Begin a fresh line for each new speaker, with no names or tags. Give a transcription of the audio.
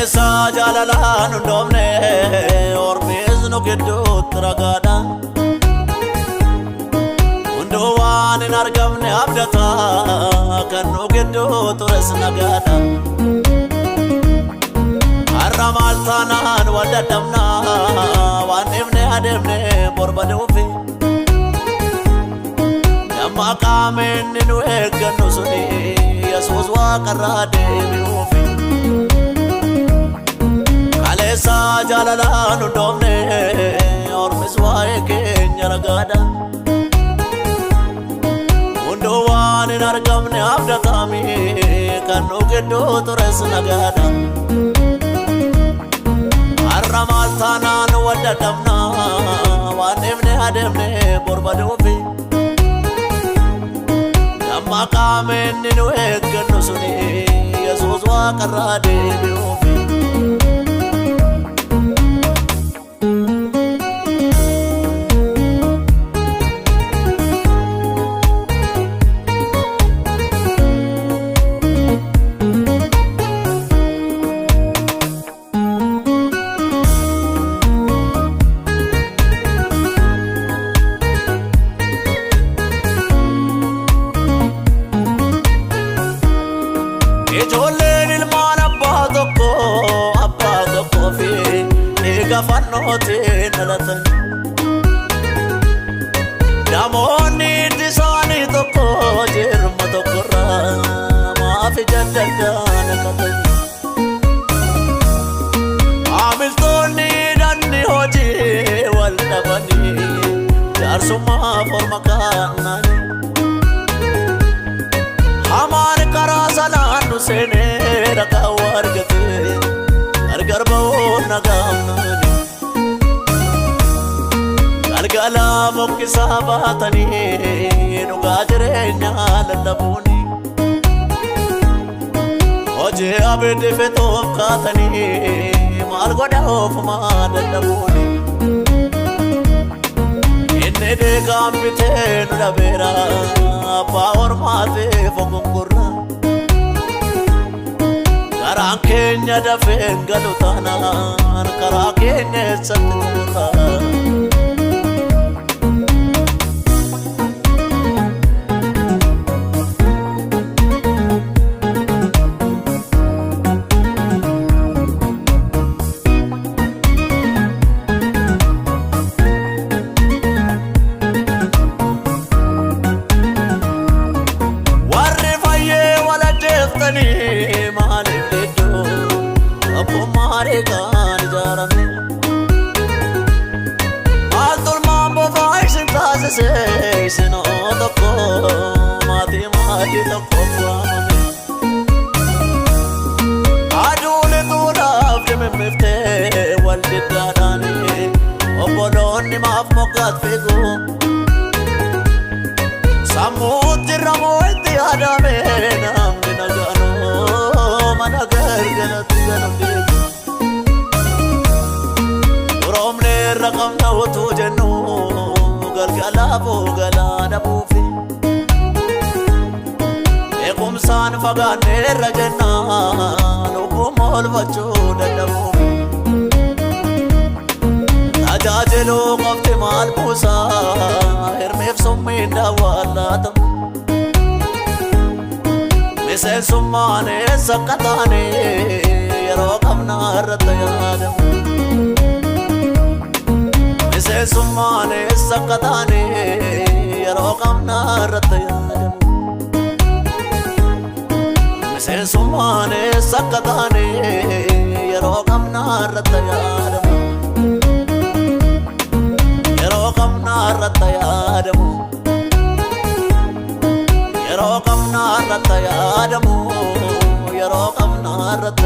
Kalesa jalalan undomne ormiz no giddu tragada undowan in argamne abdata kan no giddu tures nagada arramal tanan wadadamna wanimne ademne borbadofi yamma kamen nu eganu suni yesus wa qarade biufi Kalesa jalalan undomne ormiz wa ekenya ragada undowan in argamne abdata kan no giddu tures nagada Arramal tanan wadadamna wanimne ademne borbadofi yamma kamen nu eganu suni yesus wa qarade biufi Ijoolleen ilmaan abbaa tokko fi dhiiga fannootiin dhalatan namoonni itti isaanii tokko jirma tokkorraa maaf jaddaddaan akkatan maamiltoonni danni hojii wal dhabanii jaarsummaa forma kaannanii Aman karaa salaan sene rakau argate gargar bawoon nagamnani galgala mokkisa baatanii dhugaa jireenya lallabuni hojii abiddi fixuuf kaatanii maal godha ofumaa lallabuni inni deegaan bitee nu dhabeera abbaa ormaatee fogonkorra karaan keenya dafeen galu taanaan karaa keenya eessatti turra Maalif deeddoo abboo maaree kan ijaarame maaltolmaan bofaa isin taasise isinoo tokko maatii tokko waamame aduun ituudhaaf dimimmiftee wal diddaadhaani obboloonni maaf moggaat fiigu sammuutti ramoo itti yaadame namni nagaanoo mana gargalatti galamdeetu Duromne irra qabna utuu jennu galgalaafuu galaa dhabuufi beekumsaan fagaanne irra jennaan ogguma olfachuu dadhabuufi tajaajiluu qofti maal buusaa hirmeef summiin daawwallaatamu Miseensummaan eessa akka taane yeroo qabna irratti yaadamu Miseensummaan eessa akka taane yeroo qabna irratti yaadamu Miseensummaan eessa akka taane yeroo qabna irratti yaadamu Yeroo qabna irratti yaadamu Yeroo qabna irratti yaadamu Yeroo qabna irratti